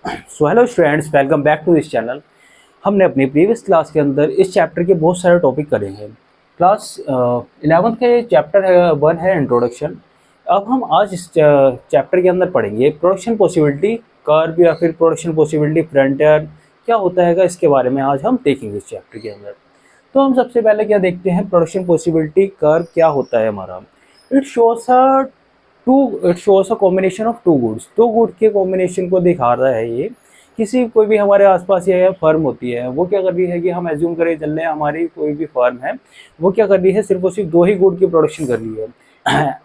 So hello students, welcome back to this channel. हमने अपनी previous class के अंदर इस चैप्टर के बहुत सारे टॉपिक करे हैं। क्लास 11th के चैप्टर है 1 है इंट्रोडक्शन। अब हम आज इस चैप्टर के अंदर पढ़ेंगे प्रोडक्शन पॉसिबिलिटी कर्व या फिर प्रोडक्शन पॉसिबिलिटी फ्रंटियर क्या होता है, इसके बारे में आज हम देखेंगे इस चैप्टर के अंदर। तो हम सबसे पहले क्या देखते हैं, प्रोडक्शन पॉसिबिलिटी कर्व क्या होता है हमारा। It shows a combination of two goods. दो गुड के कॉम्बिनेशन को दिखा रहा है ये। कोई भी हमारे आसपास ये फर्म होती है, वो क्या कर रही है कि हम एज्यूम करें चल रहे हैं, हमारी कोई भी फर्म है वो क्या कर रही है, सिर्फ और सिर्फ दो ही गुड की प्रोडक्शन कर रही है।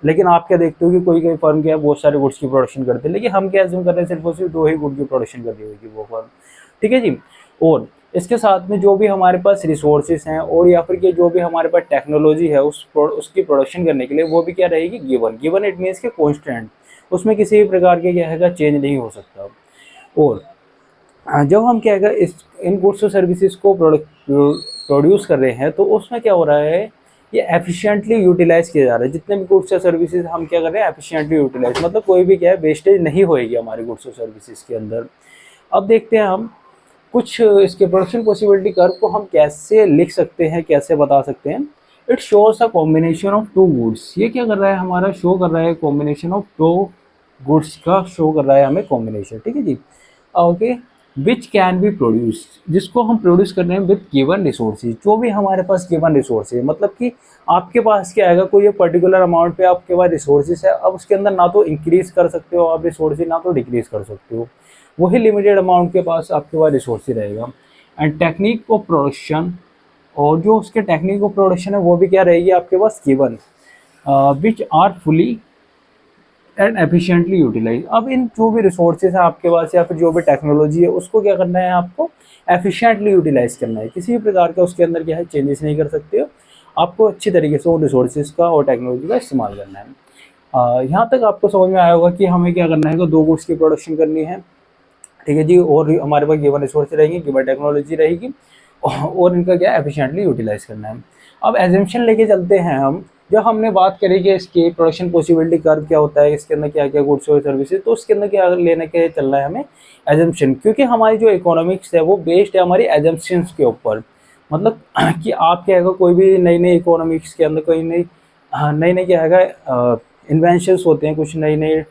लेकिन आप क्या देखते हो कि कोई कोई फर्म क्या है बहुत सारे गुड्स की प्रोडक्शन करते हैं, लेकिन हम क्या एज्यूम कर रहे हैं सिर्फ और सिर्फ दो ही गुड की प्रोडक्शन कर रही होगी वो फर्म। ठीक है जी। और इसके साथ में जो भी हमारे पास रिसोर्सेज हैं और या फिर जो भी हमारे पास टेक्नोलॉजी है उसकी प्रोडक्शन करने के लिए वो भी क्या रहेगी, गिवन इट मीन्स के कॉन्स्टेंट, उसमें किसी भी प्रकार के क्या है चेंज नहीं हो सकता। और जब हम क्या है इन गुड्स और सर्विसेज को प्रोड्यूस कर रहे हैं तो उसमें क्या हो रहा है, ये एफिशिएंटली यूटिलाइज किया जा रहा है। जितने भी गुड्स और सर्विसेज हम क्या कर रहे हैं, एफिशिएंटली यूटिलाइज, मतलब कोई भी क्या है वेस्टेज नहीं होएगी हमारे गुड्स और सर्विसेज के अंदर। अब देखते हैं हम कुछ इसके प्रोडक्शन पॉसिबिलिटी कर्व को हम कैसे लिख सकते हैं, कैसे बता सकते हैं। It shows a combination of two goods. ये क्या कर रहा है, हमारा शो कर रहा है कॉम्बिनेशन ऑफ टू गुड्स का शो कर रहा है हमें कॉम्बिनेशन। ठीक है जी। Okay, which can be produce, जिसको हम प्रोड्यूस कर रहे हैं विद गिवन रिसोर्सेज। जो भी हमारे पास गिवन रिसोर्सेज, मतलब कि आपके पास क्या आएगा, कोई पर्टिकुलर अमाउंट पे आपके पास रिसोर्सेज है, अब उसके अंदर ना तो इंक्रीज कर सकते हो आप रिसोर्सेज, ना तो डिक्रीज कर सकते हो, वही लिमिटेड अमाउंट के पास आपके पास रिसोर्सेज रहेगा। एंड टेक्निक ऑफ प्रोडक्शन, और जो उसके टेक्निक ऑफ प्रोडक्शन है वो भी क्या रहेगी आपके पास given, which are fully and efficiently utilise. अब इन जो भी रिसोर्सेज है आपके पास या फिर जो भी टेक्नोलॉजी है उसको क्या करना है, आपको एफिशिएंटली यूटिलाइज करना है। किसी भी प्रकार का उसके अंदर क्या है चेंजेस नहीं कर सकते हो, आपको अच्छी तरीके से उन रिसोर्सेज का और टेक्नोलॉजी का इस्तेमाल करना है। यहाँ तक आपको समझ में आया होगा कि हमें क्या करना है कि दो गुड्स की प्रोडक्शन करनी है। ठीक है जी। और हमारे पास गिवन रिसोर्स रहेंगे, गिवन टेक्नोलॉजी रहेगी और इनका क्या एफिशिएंटली यूटिलाइज करना है। अब एजम्पशन लेके चलते हैं हम। जब हमने बात करी कि इसकी प्रोडक्शन पॉसिबिलिटी कर्व क्या होता है, इसके अंदर क्या क्या गुड्स और सर्विसेज, तो उसके अंदर क्या लेने के चलना है हमें एजम्पशन, क्योंकि हमारी जो इकोनॉमिक्स है वो बेस्ड है हमारी एजम्पशंस के ऊपर। मतलब कि आप क्या है कोई भी नई नई इकोनॉमिक्स के अंदर कोई नई क्या है इन्वेंशंस होते हैं, कुछ नई नई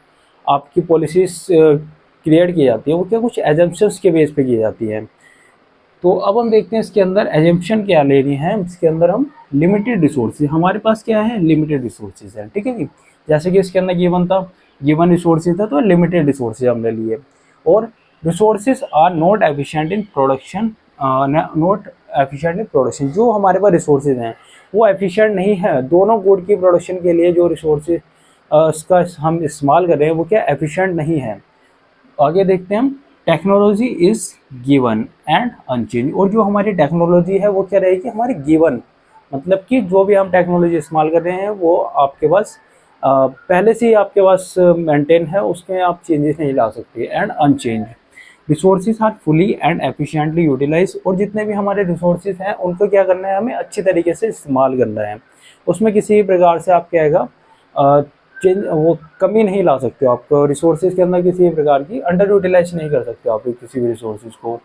आपकी पॉलिसीज क्रिएट की जाती है, वो क्या कुछ एजम्पशंस के बेस पे की जाती है। तो अब हम देखते हैं इसके अंदर एजम्पशन क्या ले रही हैं। इसके अंदर हम लिमिटेड रिसोर्सेज, हमारे पास क्या है लिमिटेड रिसोर्सेज है। ठीक है जी। जैसे कि इसके अंदर गिवन रिसोर्सेज था तो लिमिटेड रिसोर्सेज हमने लिए। और resources are not efficient in production, जो हमारे पास रिसोर्सेज हैं वो एफिशिएंट नहीं है। दोनों गुड की प्रोडक्शन के लिए जो रिसोर्सेज इसका हम इस्तेमाल कर रहे हैं वो क्या एफिशिएंट नहीं है। आगे देखते हैं हम, technology is given and unchanged. और जो हमारी टेक्नोलॉजी है वो क्या रहेगी हमारी गिवन, मतलब कि जो भी हम टेक्नोलॉजी इस्तेमाल कर रहे हैं वो आपके पास पहले से ही आपके पास मेंटेन है, उसमें आप चेंजेस नहीं ला सकते। And unchanged, resources are fully and efficiently utilised. और जितने भी हमारे रिसोर्सेज हैं उनको क्या करना है, हमें अच्छी तरीके से इस्तेमाल करना है, उसमें किसी भी प्रकार से आप क्या है चेंज वो कमी नहीं ला सकते हो। आप रिसोर्सेज के अंदर किसी भी प्रकार की अंडर यूटिलाइज नहीं कर सकते आप किसी भी रिसोर्सेज को।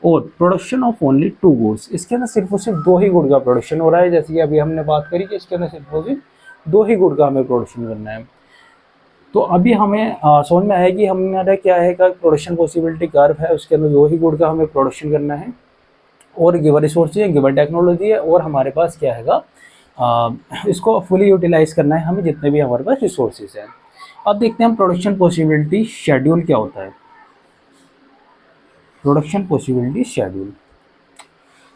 और production of only two goods, इसके अंदर सिर्फ और सिर्फ दो ही गुड का प्रोडक्शन हो रहा है। जैसे कि अभी हमने बात करी कि इसके अंदर सिर्फ और सिर्फ दो ही गुड का हमें प्रोडक्शन करना है। तो अभी हमें समझ में आया कि हमारा क्या है का प्रोडक्शन पॉसिबिलिटी कर्व है, उसके अंदर दो ही गुड का हमें प्रोडक्शन करना है और गिवन रिसोर्सेज है, गिवन टेक्नोलॉजी है और हमारे पास क्या है इसको फुली यूटिलाइज करना है हमें जितने भी हमारे पास रिसोर्सेज हैं। अब देखते हैं हम प्रोडक्शन पॉसिबिलिटी शेड्यूल क्या होता है। प्रोडक्शन पॉसिबिलिटी शेड्यूल,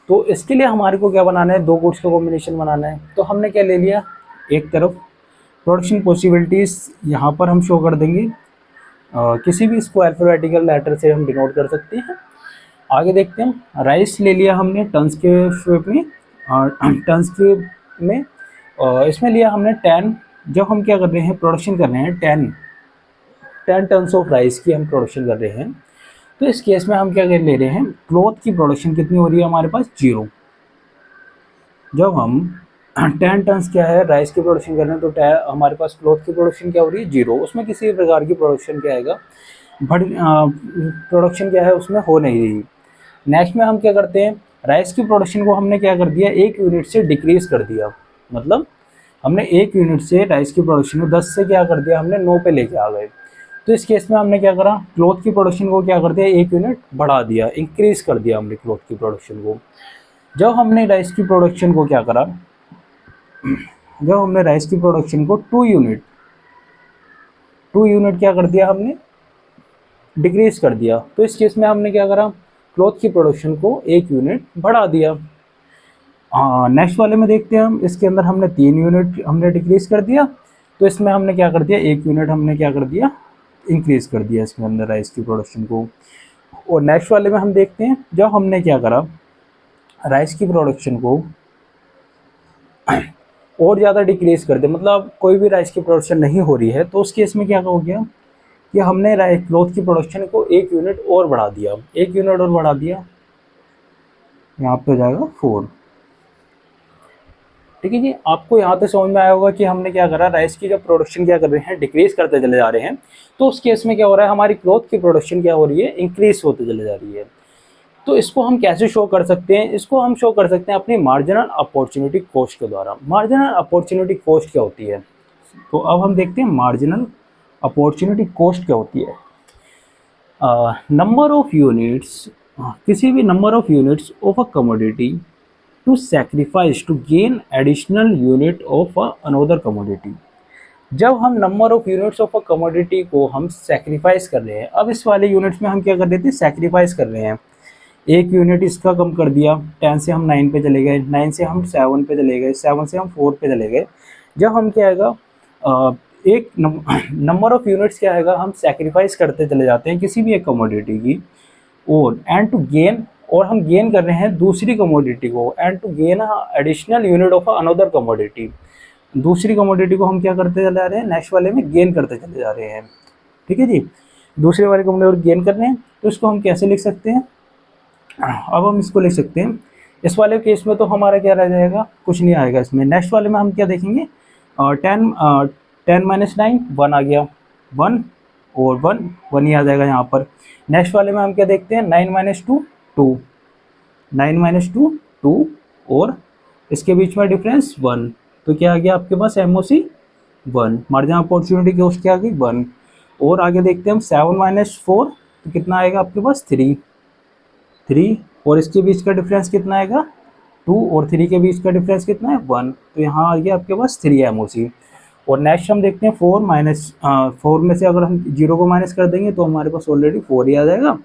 तो इसके लिए हमारे को क्या बनाना है, दो गुड्स का कॉम्बिनेशन बनाना है। तो हमने क्या ले लिया, एक तरफ प्रोडक्शन पॉसिबिलिटीज यहाँ पर हम शो कर देंगे, किसी भी इसको अल्फाबेटिकल लेटर से हम डिनोट कर सकते हैं। आगे देखते हैं, राइस ले लिया हमने टन्स के शेप में, टन्स के में इसमें लिया हमने 10। जब हम क्या कर रहे हैं प्रोडक्शन कर रहे हैं 10 टन्स ऑफ राइस की हम प्रोडक्शन कर रहे हैं, तो इस केस में हम क्या कर ले रहे हैं, क्लॉथ की प्रोडक्शन कितनी हो रही है हमारे पास 0। जब हम 10 टन्स क्या है राइस की प्रोडक्शन कर रहे हैं तो हमारे पास क्लॉथ की प्रोडक्शन क्या हो रही है 0, उसमें किसी भी प्रकार की प्रोडक्शन क्या आएगा प्रोडक्शन क्या है उसमें हो नहीं रही। नेक्स्ट में हम क्या करते हैं, राइस की प्रोडक्शन को हमने क्या कर दिया, 1 यूनिट से डिक्रीज कर दिया। मतलब हमने 1 यूनिट से राइस की प्रोडक्शन को 10 से क्या कर दिया, हमने 9 पे लेके आ गए। तो इस केस में हमने क्या करा, क्लॉथ की प्रोडक्शन को क्या कर दिया, 1 यूनिट बढ़ा दिया, इंक्रीज कर दिया हमने क्लॉथ की प्रोडक्शन को। जब हमने राइस की प्रोडक्शन को क्या करा, जब हमने राइस की प्रोडक्शन को 2 यूनिट क्या कर दिया, हमने डिक्रीज कर दिया। तो इस केस में हमने क्या करा, क्लॉथ की प्रोडक्शन को 1 यूनिट बढ़ा दिया। नेक्स्ट वाले में देखते हैं हम, इसके अंदर हमने 3 यूनिट हमने डिक्रीज कर दिया। तो इसमें हमने क्या कर दिया, 1 यूनिट हमने क्या कर दिया, इंक्रीज कर दिया इसमें अंदर राइस की प्रोडक्शन को। और नेक्स्ट वाले में हम देखते हैं, जब हमने क्या करा, राइस की प्रोडक्शन को और ज़्यादा डिक्रीज कर दिया, मतलब कोई भी राइस की प्रोडक्शन नहीं हो रही है, तो उस केस में क्या हो गया कि हमने क्लॉथ की प्रोडक्शन को 1 यूनिट और बढ़ा दिया। 1 यूनिट और बढ़ा दिया, यहाँ पे हो जाएगा 4। ठीक है जी, आपको यहाँ तक समझ में आया होगा कि हमने क्या करा, राइस की जब प्रोडक्शन क्या कर रहे हैं, डिक्रीज करते चले जा रहे हैं। तो उस केस में क्या हो रहा है, हमारी क्लॉथ की प्रोडक्शन क्या हो रही है, इंक्रीज होते चले जा रही है। तो इसको हम कैसे शो कर सकते हैं, इसको हम शो कर सकते हैं अपनी मार्जिनल अपॉर्चुनिटी कॉस्ट के द्वारा। मार्जिनल अपॉर्चुनिटी कॉस्ट क्या होती है, तो अब हम देखते हैं मार्जिनल अपॉर्चुनिटी कॉस्ट क्या होती है। नंबर ऑफ यूनिट्स, किसी भी number of units of a commodity to sacrifice to gain additional unit of another commodity. जब हम number of units of a commodity को हम सैक्रिफाइस कर रहे हैं, अब इस वाले यूनिट्स में हम क्या कर रहे थे, सैक्रिफाइस कर रहे हैं। 1 यूनिट इसका कम कर दिया, 10 से हम 9 पे चले गए, 9 से हम 7 पे चले गए, 7 से हम 4 पे चले गए। जब हम क्या आएगा, एक नंबर ऑफ यूनिट्स क्या आएगा, हम सैक्रिफाइस करते चले जाते हैं किसी भी एक कमोडिटी की, और एंड टू गेन, और हम गेन कर रहे हैं दूसरी कमोडिटी को, and to gain additional unit of another commodity. दूसरी कमोडिटी को हम क्या करते चले जा रहे हैं, नेक्स्ट वाले में गेन करते चले जा रहे हैं। ठीक है जी, दूसरे वाले कमोडिटी गेन कर रहे हैं, तो इसको हम कैसे लिख सकते हैं, अब हम इसको लिख सकते हैं, इस वाले केस में तो हमारा क्या रह जाएगा, कुछ नहीं आएगा इसमें। नेक्स्ट वाले में हम क्या देखेंगे, 10 माइनस 9 1 आ गया, 1 और 1 1 ही आ जाएगा यहाँ पर। नेक्स्ट वाले में हम क्या देखते हैं, 9 माइनस 2 2, 9 माइनस 2 2, और इसके बीच में डिफरेंस 1, तो क्या आ गया आपके पास, MOC 1, मार्जिन अपॉर्चुनिटी कॉस्ट क्या आ गई 1। और आगे देखते हैं हम, 7 माइनस 4 तो कितना आएगा आपके पास 3, और इसके बीच का डिफरेंस कितना आएगा 2, और 3 के बीच का डिफरेंस कितना है 1, तो यहाँ आ गया आपके पास 3 MOC। और नेक्स्ट हम देखते हैं 4 में से अगर हम 0 को माइनस कर देंगे तो हमारे पास ऑलरेडी 4 ही आ जाएगा,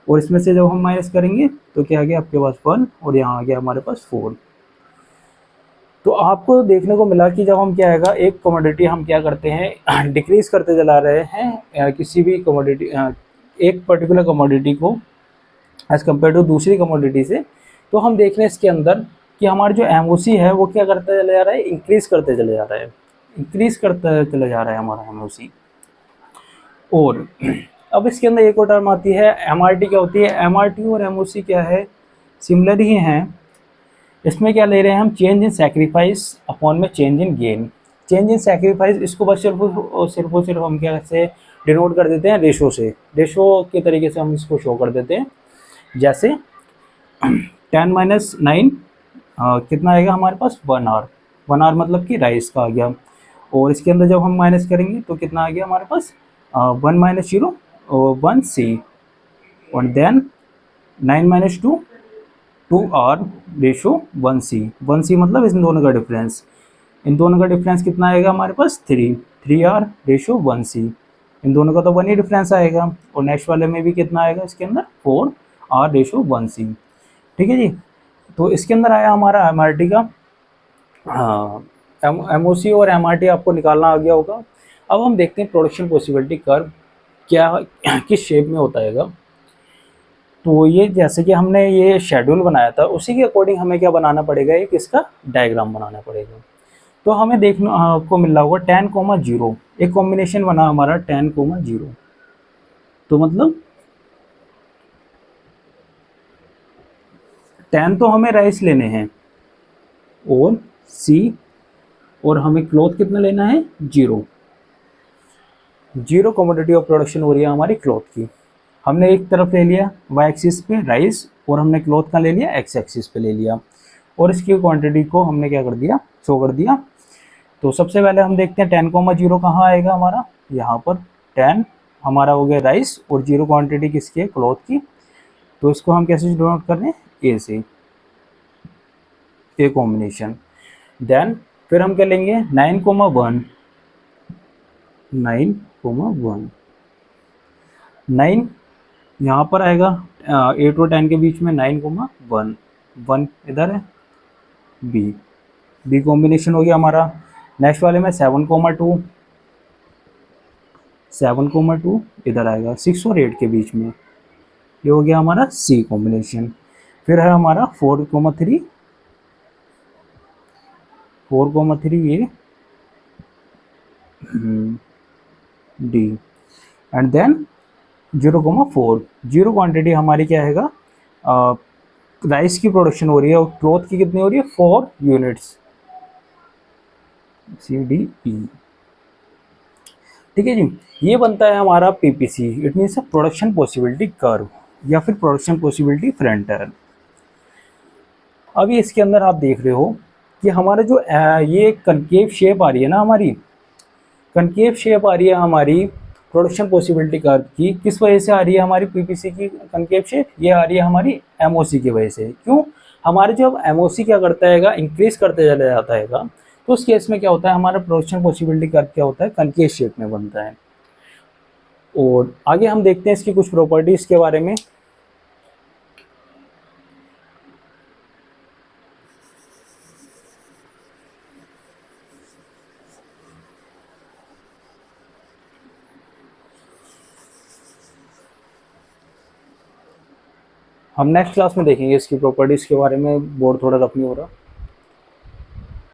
और इसमें से जब हम माइनस करेंगे तो क्या आ गया आपके पास 1, और यहाँ आ गया हमारे पास 4। तो आपको देखने को मिला कि जब हम क्या आएगा, एक कमोडिटी हम क्या करते हैं, डिक्रीज करते चला रहे हैं, किसी भी कमोडिटी, एक पर्टिकुलर कमोडिटी को एज कम्पेयर टू दूसरी कमोडिटी से, तो हम देख रहे हैं इसके अंदर कि हमारा जो MOC है वो क्या करते चले जा रहा है, इंक्रीज करते चले जा रहा है, इंक्रीज करते चले जा रहा है हमारा MOC। और अब इसके अंदर एक और टर्म आती है MRT। क्या होती है, MRT और MOC क्या है, सिमिलर ही हैं। इसमें क्या ले रहे हैं हम, चेंज इन सैक्रिफाइस अपॉन में change in gain. Change in sacrifice, इसको बस सिर्फ और सिर्फ हम क्या से डिनोट कर देते हैं, रेशो से, रेशो के तरीके से हम इसको शो कर देते हैं। जैसे 10 माइनस 9 कितना आएगा हमारे पास 1 आवर, 1 आवर मतलब कि राइस का आ गया। और इसके अंदर जब हम माइनस करेंगे तो कितना आ गया हमारे पास 1 माइनस 0 1 C, और then 9 minus 2 2 R ratio 1 C, 1 C मतलब इन दोनों का डिफरेंस, इन दोनों का डिफरेंस कितना आएगा हमारे पास 3 R रेशो 1 C, इन दोनों का तो 1 ही डिफरेंस आएगा। और नेक्स्ट वाले में भी कितना आएगा इसके अंदर 4 R रेशो 1 C। ठीक है जी, तो इसके अंदर आया हमारा MRT का, MOC और MRT आपको निकालना आ गया होगा। अब हम देखते हैं प्रोडक्शन पॉसिबिलिटी कर्व क्या किस शेप में होता है। तो ये जैसे कि हमने ये शेड्यूल बनाया था उसी के अकॉर्डिंग हमें क्या बनाना पड़ेगा, एक इसका डायग्राम बनाना पड़ेगा। तो हमें देखना को मिल रहा होगा 10,0, एक कॉम्बिनेशन बना हमारा 10,0। तो मतलब 10 तो हमें राइस लेने हैं, और C, और हमें क्लॉथ कितना लेना है 0। जीरो कमोडिटी ऑफ प्रोडक्शन हो रही है हमारी क्लॉथ की। हमने एक तरफ ले लिया वाई एक्सिस पे राइस, और हमने क्लॉथ का ले लिया एक्स एक्सिस पे ले लिया, और इसकी क्वांटिटी को हमने क्या कर दिया, शो कर दिया। तो सबसे पहले हम देखते हैं 10,0 कहाँ आएगा हमारा, यहाँ पर 10 हमारा हो गया राइस, और जीरो क्वांटिटी किसकी है, क्लॉथ की। तो इसको हम कैसे डिनोट कर रहे हैं, ए से, ए कॉम्बिनेशन। देन फिर हम क्या लेंगे 9,1, 9,1, 9 यहाँ पर आएगा 8 और 10 के बीच में 9,1, 1 इधर है, बी, बी कॉम्बिनेशन हो गया हमारा। नेक्स्ट वाले में 7,2, 7,2 इधर आएगा 6 और 8 के बीच में, ये हो गया हमारा सी कॉम्बिनेशन। फिर है हमारा 4,3, 4,3 ये D, and then 0,4, zero quantity हमारी क्या है, राइस की प्रोडक्शन हो रही है, और क्लॉथ की कितनी हो रही है, 4 यूनिट्स, सी डी ई। ठीक है जी, ये बनता है हमारा PPC, it means production possibility curve या फिर प्रोडक्शन पॉसिबिलिटी फ्रंटर। अभी इसके अंदर आप देख रहे हो कि हमारा जो ये कनकेव शेप आ रही है ना, हमारी कनकेव शेप आ रही है हमारी प्रोडक्शन पॉसिबिलिटी कर्व की, किस वजह से आ रही है हमारी पीपीसी की कनकेव शेप, ये आ रही है हमारी एमओसी की वजह से। क्यों, हमारे जब एमओसी क्या करता है, इंक्रीज करते चला जाता है, तो उस केस में क्या होता है, हमारा प्रोडक्शन पॉसिबिलिटी कर्व क्या होता है, कनकेव शेप में बनता है। और आगे हम देखते हैं इसकी कुछ प्रॉपर्टीज के बारे में। हम नेक्स्ट क्लास में देखेंगे इसकी प्रॉपर्टीज के बारे में, बोर्ड थोड़ा रफ नहीं हो रहा।